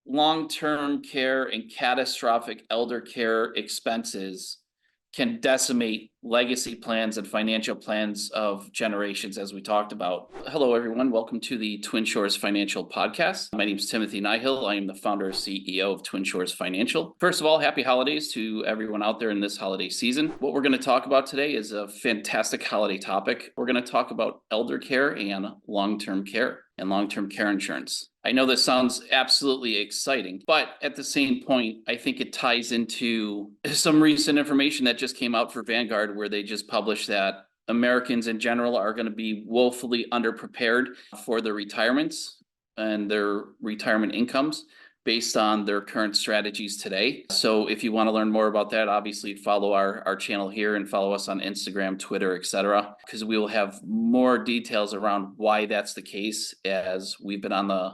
long-term care and catastrophic elder care expenses can decimate legacy plans and financial plans of generations, as we talked about. Hello, everyone. Welcome to the Twin Shores Financial Podcast. My name is Timothy Nihill. I am the founder and CEO of Twin Shores Financial. First of all, happy holidays to everyone out there in this holiday season. What we're going to talk about today is a fantastic holiday topic. We're going to talk about elder care and long-term care and long-term care insurance. I know this sounds absolutely exciting, but at the same point, I think it ties into some recent information that just came out for Vanguard, where they just published that Americans in general are going to be woefully underprepared for their retirements and their retirement incomes based on their current strategies today. So if you want to learn more about that, obviously follow our channel here and follow us on Instagram, Twitter, etc., because we will have more details around why that's the case, as we've been on the,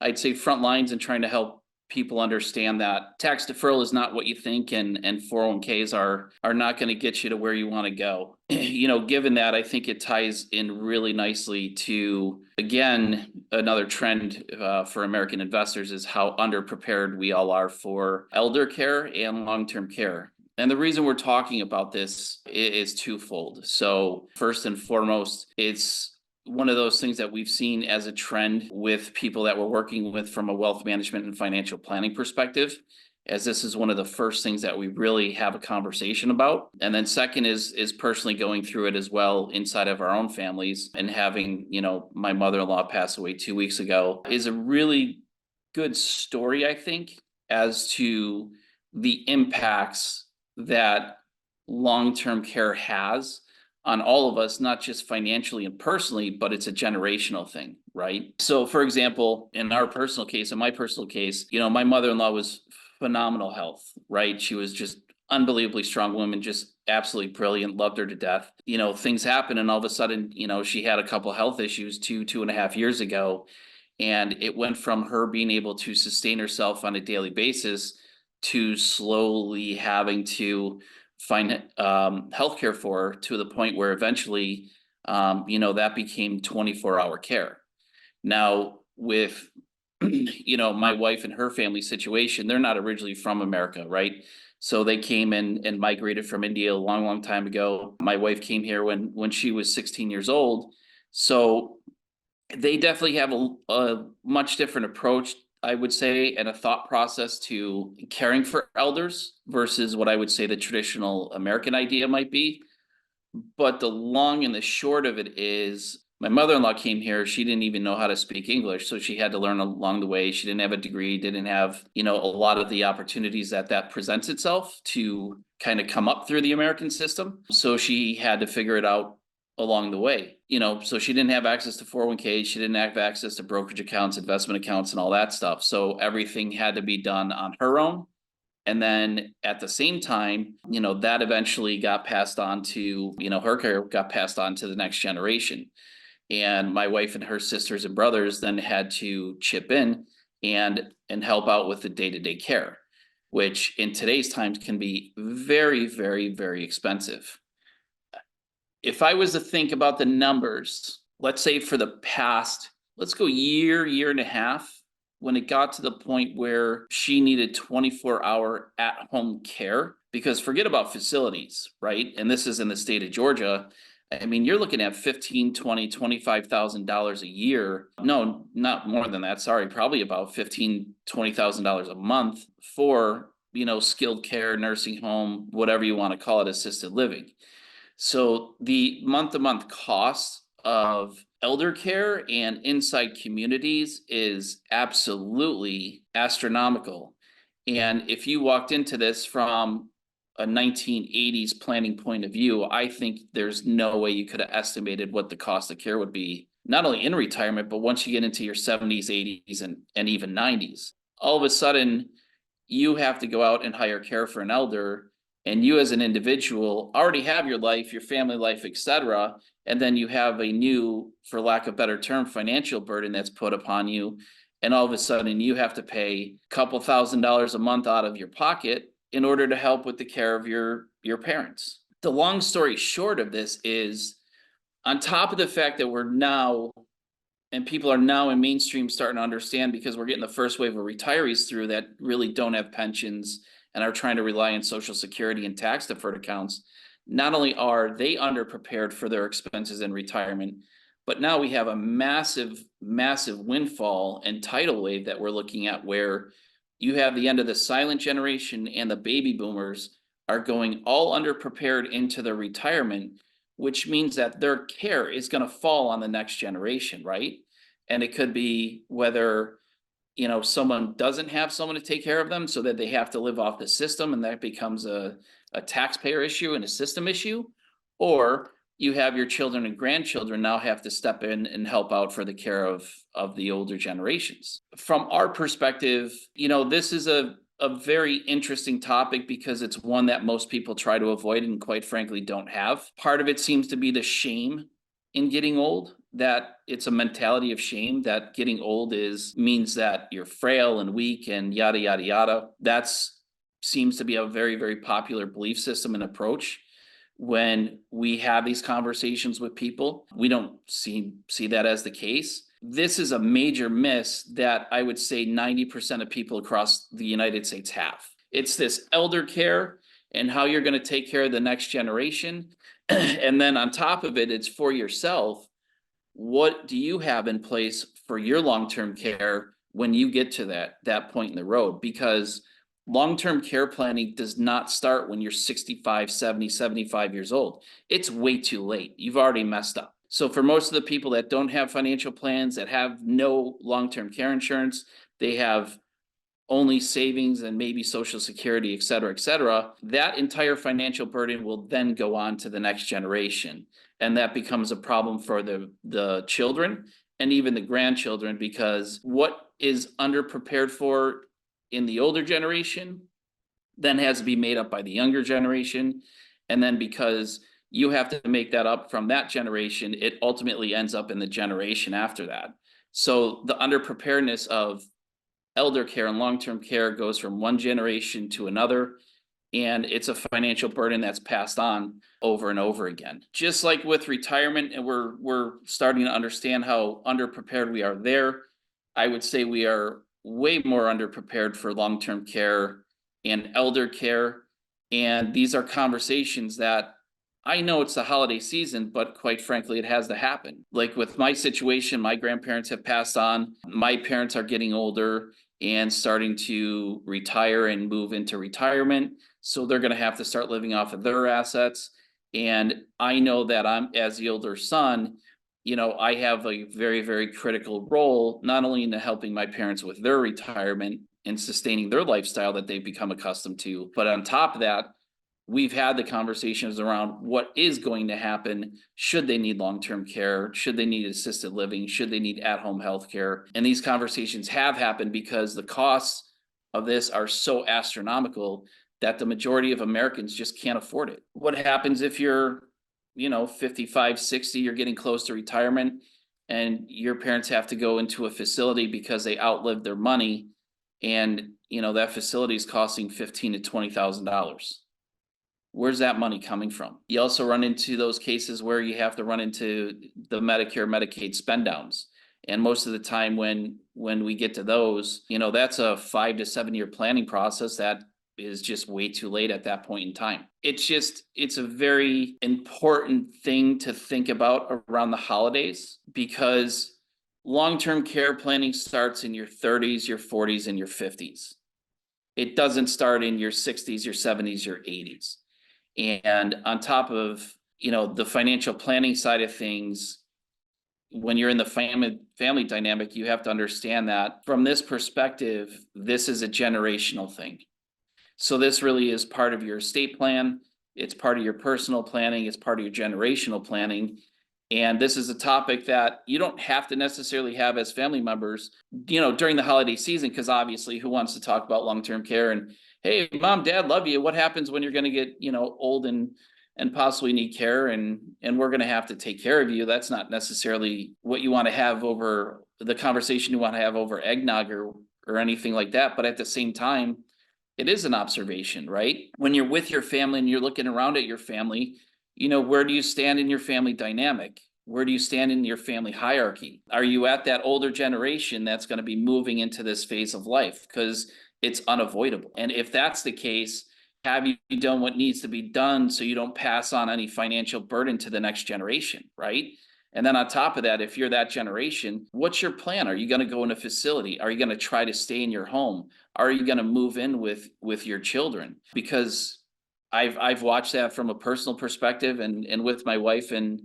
I'd say, front lines and trying to help people understand that tax deferral is not what you think, and 401ks are not going to get you to where you want to go. Given that, I think it ties in really nicely to, again, another trend for American investors is how underprepared we all are for elder care and long-term care. And the reason we're talking about this is twofold. So first and foremost, it's one of those things that we've seen as a trend with people that we're working with from a wealth management and financial planning perspective, as this is one of the first things that we really have a conversation about. And then second is personally going through it as well inside of our own families, and having, my mother-in-law pass away 2 weeks ago is a really good story, I think, as to the impacts that long-term care has on all of us, not just financially and personally, but it's a generational thing, right? So for example, in my personal case, my mother-in-law was phenomenal health, right? She was just unbelievably strong woman, just absolutely brilliant, loved her to death. Things happen, and all of a sudden, she had a couple health issues 2.5 years ago. And it went from her being able to sustain herself on a daily basis to slowly having to find healthcare for her, to the point where eventually, that became 24-hour care. Now, with, my wife and her family situation, they're not originally from America, right? So they came in and migrated from India a long, long time ago. My wife came here when she was 16 years old. So they definitely have a much different approach, I would say, and a thought process to caring for elders versus what I would say the traditional American idea might be. But the long and the short of it is, my mother-in-law came here, she didn't even know how to speak English, so she had to learn along the way. She didn't have a degree, didn't have, a lot of the opportunities that presents itself to kind of come up through the American system. So she had to figure it out along the way. So she didn't have access to 401ks, she didn't have access to brokerage accounts, investment accounts, and all that stuff. So everything had to be done on her own. And then at the same time, that eventually got passed on to, her care got passed on to the next generation. And my wife and her sisters and brothers then had to chip in and help out with the day-to-day care, which in today's times can be very, very, very expensive. If I was to think about the numbers, let's say for the past, let's go year and a half, when it got to the point where she needed 24-hour at-home care, because forget about facilities, right? And this is in the state of Georgia. I mean, you're looking at $15,000, $20,000, $25,000 a year. No, not more than that. Sorry, probably about $15,000, $20,000 a month for, skilled care, nursing home, whatever you want to call it, assisted living. So the month-to-month cost of elder care and inside communities is absolutely astronomical. And if you walked into this from a 1980s planning point of view, I think there's no way you could have estimated what the cost of care would be, not only in retirement, but once you get into your 70s, 80s, and even 90s. All of a sudden, you have to go out and hire care for an elder, and you as an individual already have your life, your family life, etc. And then you have a new, for lack of a better term, financial burden that's put upon you. And all of a sudden you have to pay a couple $1,000s a month out of your pocket in order to help with the care of your parents. The long story short of this is, on top of the fact that we're now And people are now in mainstream starting to understand, because we're getting the first wave of retirees through that really don't have pensions and are trying to rely on Social Security and tax deferred accounts. Not only are they underprepared for their expenses in retirement, but now we have a massive, massive windfall and tidal wave that we're looking at, where you have the end of the silent generation and the baby boomers are going all underprepared into their retirement, which means that their care is going to fall on the next generation, right? And it could be whether, someone doesn't have someone to take care of them, so that they have to live off the system, and that becomes a taxpayer issue and a system issue. Or you have your children and grandchildren now have to step in and help out for the care of the older generations. From our perspective, this is a very interesting topic, because it's one that most people try to avoid and quite frankly don't have. Part of it seems to be the shame in getting old, that it's a mentality of shame, that getting old means that you're frail and weak and yada yada yada. That's seems to be a very, very popular belief system and approach. When we have these conversations with people, we don't see that as the case. This is a major miss that I would say 90% of people across the United States have. It's this elder care and how you're going to take care of the next generation. And then on top of it, it's for yourself. What do you have in place for your long-term care when you get to that point in the road? Because long-term care planning does not start when you're 65, 70, 75 years old. It's way too late. You've already messed up. So for most of the people that don't have financial plans, that have no long-term care insurance, they have only savings and maybe Social Security, et cetera, that entire financial burden will then go on to the next generation. And that becomes a problem for the children and even the grandchildren, because what is underprepared for in the older generation then has to be made up by the younger generation. And then because you have to make that up from that generation, it ultimately ends up in the generation after that. So the underpreparedness of elder care and long-term care goes from one generation to another, and it's a financial burden that's passed on over and over again. Just like with retirement, and we're starting to understand how underprepared we are there, I would say we are way more underprepared for long-term care and elder care. And these are conversations that I know it's the holiday season, but quite frankly, it has to happen. Like with my situation, my grandparents have passed on. My parents are getting older and starting to retire and move into retirement. So they're going to have to start living off of their assets. And I know that I'm, as the older son, I have a very, very critical role, not only in helping my parents with their retirement and sustaining their lifestyle that they've become accustomed to, but on top of that, we've had the conversations around what is going to happen should they need long-term care, should they need assisted living, should they need at-home health care. And these conversations have happened because the costs of this are so astronomical that the majority of Americans just can't afford it. What happens if you're 55, 60, you're getting close to retirement, and your parents have to go into a facility because they outlived their money, and that facility is costing $15,000 to $20,000. Where's that money coming from? You also run into those cases where you have to run into the Medicare, Medicaid spend downs. And most of the time when we get to those, that's a 5 to 7 year planning process that is just way too late at that point in time. It's a very important thing to think about around the holidays, because long-term care planning starts in your 30s, your 40s, and your 50s. It doesn't start in your 60s, your 70s, your 80s. And on top of, the financial planning side of things, when you're in the family dynamic, you have to understand that from this perspective, this is a generational thing. So this really is part of your estate plan. It's part of your personal planning. It's part of your generational planning. And this is a topic that you don't have to necessarily have as family members, during the holiday season, because obviously who wants to talk about long-term care and, hey, mom, dad, love you. What happens when you're going to get, old and possibly need care, and we're going to have to take care of you? That's not necessarily what you want to have over the conversation you want to have over eggnog or anything like that. But at the same time, it is an observation, right? When you're with your family and you're looking around at your family, where do you stand in your family dynamic? Where do you stand in your family hierarchy? Are you at that older generation that's going to be moving into this phase of life? Because it's unavoidable. And if that's the case, have you done what needs to be done so you don't pass on any financial burden to the next generation, right? And then on top of that, if you're that generation, what's your plan? Are you going to go in a facility? Are you going to try to stay in your home? Are you going to move in with your children? Because I've watched that from a personal perspective, and with my wife and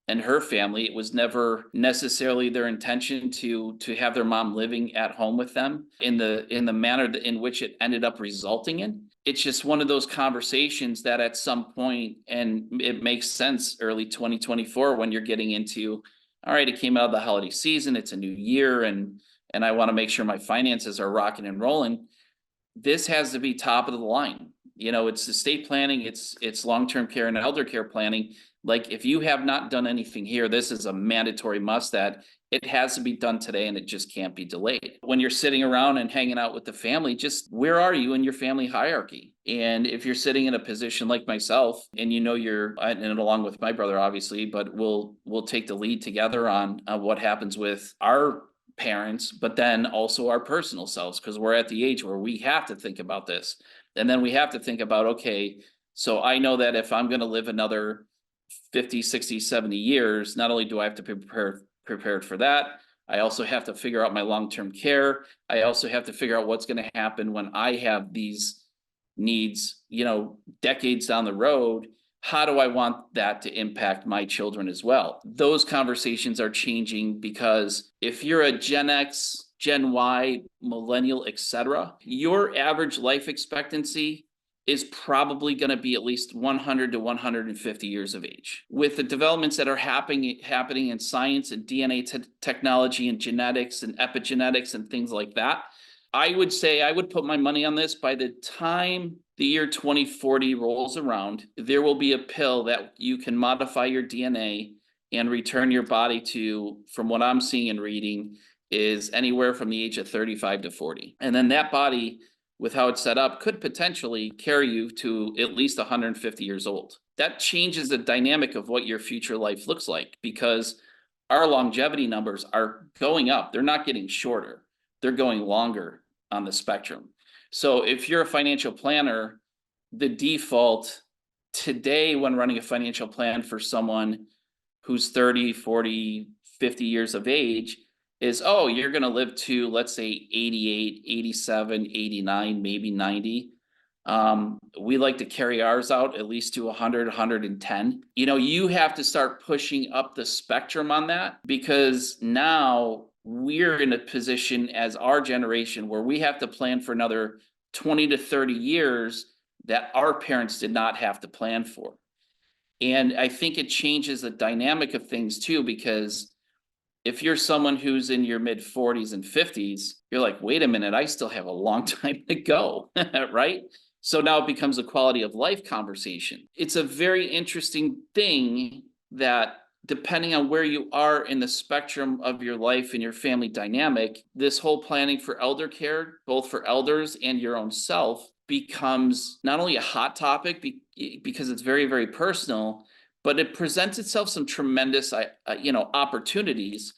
her family, it was never necessarily their intention to have their mom living at home with them in the manner in which it ended up resulting in. It's just one of those conversations that at some point, and it makes sense, early 2024, when you're getting into, all right, it came out of the holiday season, it's a new year, and I want to make sure my finances are rocking and rolling. This has to be top of the line. It's estate planning, it's long-term care and elder care planning. Like, if you have not done anything here, this is a mandatory must that it has to be done today, and it just can't be delayed. When you're sitting around and hanging out with the family, just where are you in your family hierarchy? And if you're sitting in a position like myself, and and along with my brother, obviously, but we'll take the lead together on what happens with our parents, but then also our personal selves, because we're at the age where we have to think about this. And then we have to think about, okay, so I know that if I'm going to live another 50, 60, 70 years, not only do I have to be prepared for that, I also have to figure out my long-term care. I also have to figure out what's going to happen when I have these needs, decades down the road. How do I want that to impact my children as well? Those conversations are changing, because if you're a Gen X, Gen Y, millennial, etc., your average life expectancy is probably going to be at least 100 to 150 years of age. With the developments that are happening in science and DNA technology and genetics and epigenetics and things like that, I would say I would put my money on this. By the time the year 2040 rolls around, there will be a pill that you can modify your DNA and return your body to, from what I'm seeing and reading, is anywhere from the age of 35 to 40. And then that body, with how it's set up, could potentially carry you to at least 150 years old. That changes the dynamic of what your future life looks like, because our longevity numbers are going up. They're not getting shorter. They're going longer on the spectrum. So if you're a financial planner, the default today when running a financial plan for someone who's 30, 40, 50 years of age is, oh, you're going to live to, let's say, 88, 87, 89, maybe 90. We like to carry ours out at least to 100, 110. You have to start pushing up the spectrum on that, because now we're in a position as our generation where we have to plan for another 20 to 30 years that our parents did not have to plan for. And I think it changes the dynamic of things too, because if you're someone who's in your mid 40s and 50s, you're like, wait a minute, I still have a long time to go, right? So now it becomes a quality of life conversation. It's a very interesting thing that, depending on where you are in the spectrum of your life and your family dynamic, this whole planning for elder care, both for elders and your own self, becomes not only a hot topic because it's very, very personal, but it presents itself some tremendous, opportunities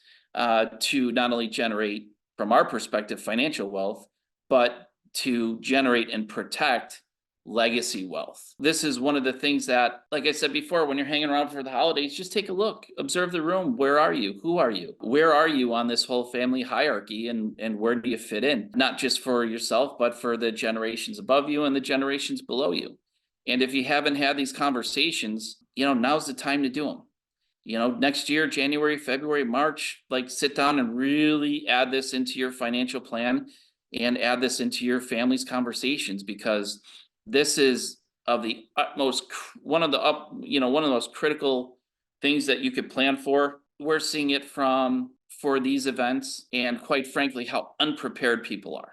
to not only generate, from our perspective, financial wealth, but to generate and protect legacy wealth. This is one of the things that, like I said before, when you're hanging around for the holidays, just take a look, observe the room. Where are you? Who are you? Where are you on this whole family hierarchy, and where do you fit in? Not just for yourself, but for the generations above you and the generations below you. And if you haven't had these conversations, now's the time to do them. Next year, January, February, March, sit down and really add this into your financial plan and add this into your family's conversations, because this is of the utmost, one of the most critical things that you could plan for. We're seeing it for these events, and quite frankly, how unprepared people are,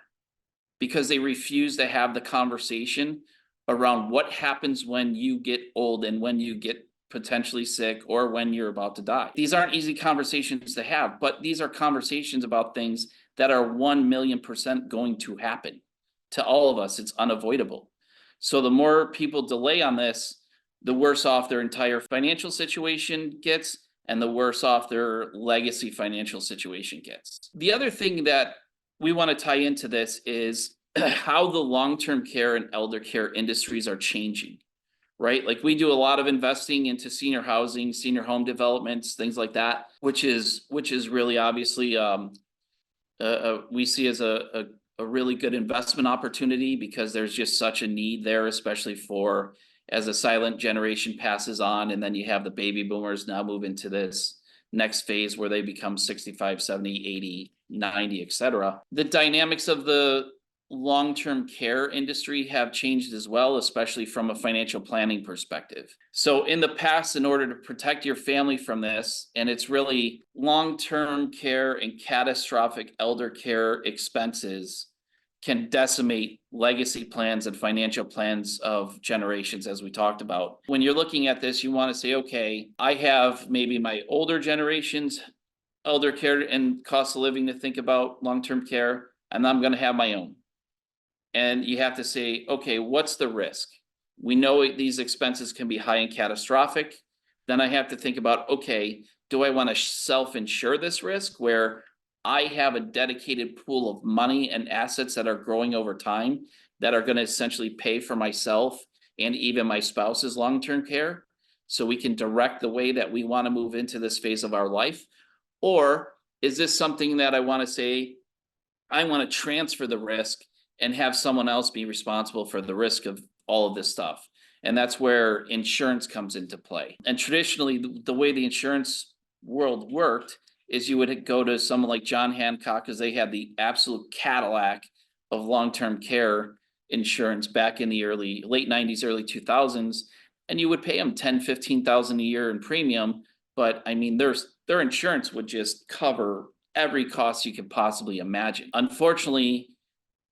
because they refuse to have the conversation around what happens when you get old and when you get potentially sick or when you're about to die. These aren't easy conversations to have, but these are conversations about things that are 1,000,000% going to happen to all of us. It's unavoidable. So the more people delay on this, the worse off their entire financial situation gets, and the worse off their legacy financial situation gets. The other thing that we want to tie into this is how the long-term care and elder care industries are changing, right? Like we do a lot of investing into senior housing, senior home developments, things like that, which is really obviously we see as a really good investment opportunity because there's just such a need there, especially for as a silent generation passes on, and then you have the baby boomers now move into this next phase where they become 65, 70, 80, 90, etc. The dynamics of the long-term care industry have changed as well, especially from a financial planning perspective. So in the past, in order to protect your family from this, and it's really long-term care and catastrophic elder care expenses can decimate legacy plans and financial plans of generations, as we talked about. When you're looking at this, you want to say, okay, I have maybe my older generations, elder care and cost of living to think about, long-term care, and I'm going to have my own. And you have to say, okay, what's the risk? We know these expenses can be high and catastrophic. Then I have to think about, okay, do I want to self-insure this risk where I have a dedicated pool of money and assets that are growing over time that are going to essentially pay for myself and even my spouse's long-term care? So we can direct the way that we want to move into this phase of our life. Or is this something that I want to say, I want to transfer the risk and have someone else be responsible for the risk of all of this stuff? And that's where insurance comes into play. And traditionally, the way the insurance world worked is you would go to someone like John Hancock because they had the absolute Cadillac of long-term care insurance back in the late 90s, early 2000s, and you would pay them 10, 15,000 a year in premium. But I mean, their insurance would just cover every cost you could possibly imagine. Unfortunately,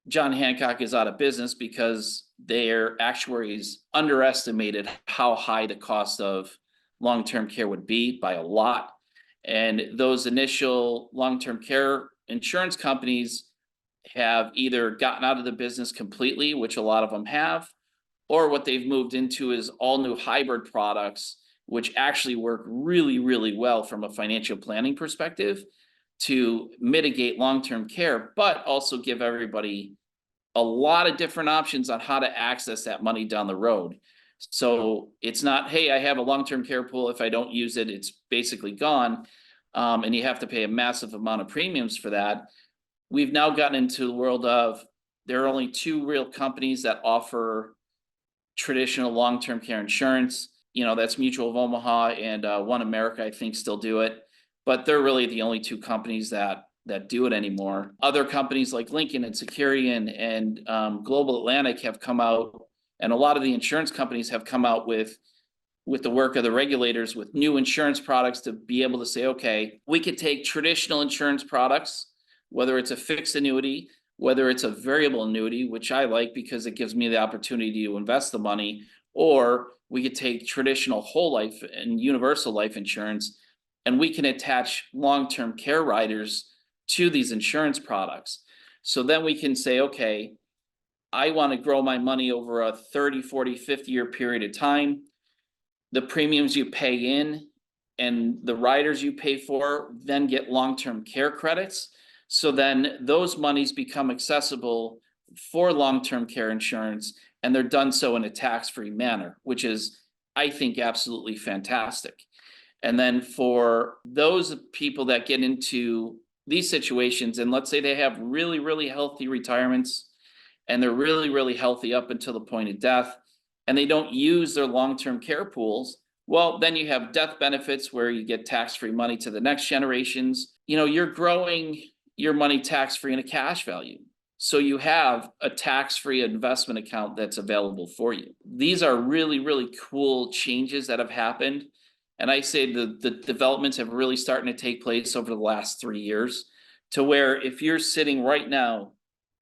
John Hancock is out of business because their actuaries underestimated how high the cost of long-term care would be by a lot. And those initial long-term care insurance companies have either gotten out of the business completely, which a lot of them have, or what they've moved into is all new hybrid products, which actually work really, really well from a financial planning perspective to mitigate long-term care, but also give everybody a lot of different options on how to access that money down the road. So it's not, hey, I have a long-term care pool. If I don't use it, it's basically gone. And you have to pay a massive amount of premiums for that. We've now gotten into the world of there are only two real companies that offer traditional long-term care insurance. That's Mutual of Omaha and One America, I think, still do it. But they're really the only two companies that do it anymore. Other companies like Lincoln and Securian and Global Atlantic have come out, and a lot of the insurance companies have come out with the work of the regulators with new insurance products to be able to say, okay, we could take traditional insurance products, whether it's a fixed annuity, whether it's a variable annuity, which I like because it gives me the opportunity to invest the money, or we could take traditional whole life and universal life insurance, and we can attach long-term care riders to these insurance products. So then we can say, okay, I want to grow my money over a 30, 40, 50-year period of time. The premiums you pay in and the riders you pay for then get long-term care credits. So then those monies become accessible for long-term care insurance, and they're done so in a tax-free manner, which is, I think, absolutely fantastic. And then for those people that get into these situations, and let's say they have really, really healthy retirements, and they're really, really healthy up until the point of death, and they don't use their long-term care pools, well, then you have death benefits where you get tax-free money to the next generations. You're growing your money tax-free in a cash value. So you have a tax-free investment account that's available for you. These are really, really cool changes that have happened. And I say the developments have really starting to take place over the last 3 years, to where if you're sitting right now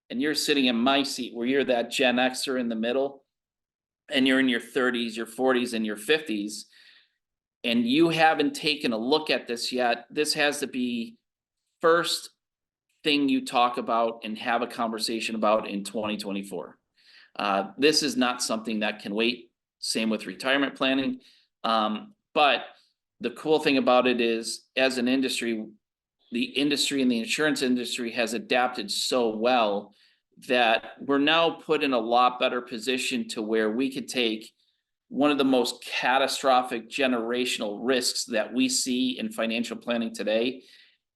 and you're sitting in my seat where you're that Gen Xer in the middle and you're in your 30s, your 40s, and your 50s, and you haven't taken a look at this yet, this has to be first thing you talk about and have a conversation about in 2024. This is not something that can wait. Same with retirement planning. But the cool thing about it is, as an industry, the industry and the insurance industry has adapted so well that we're now put in a lot better position to where we could take one of the most catastrophic generational risks that we see in financial planning today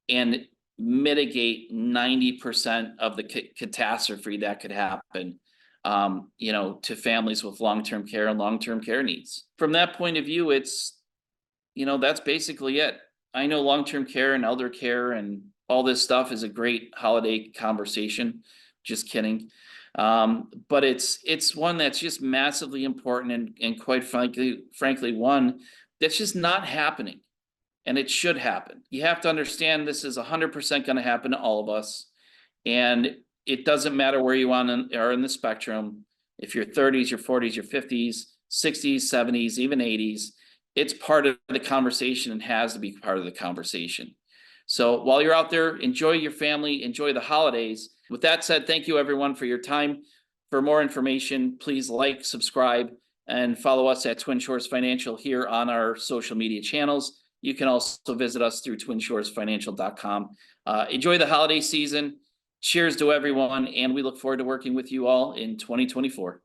and mitigate 90% of the catastrophe that could happen, to families with long-term care and long-term care needs. From that point of view, that's basically it. I know long-term care and elder care and all this stuff is a great holiday conversation. Just kidding. But it's one that's just massively important and quite frankly, one that's just not happening. And it should happen. You have to understand this is 100% going to happen to all of us. And it doesn't matter where you are in the spectrum. If you're 30s, your 40s, your 50s, 60s, 70s, even 80s, it's part of the conversation and has to be part of the conversation. So while you're out there, enjoy your family, enjoy the holidays. With that said, thank you everyone for your time. For more information, please like, subscribe, and follow us at Twin Shores Financial here on our social media channels. You can also visit us through twinshoresfinancial.com. Enjoy the holiday season. Cheers to everyone, and we look forward to working with you all in 2024.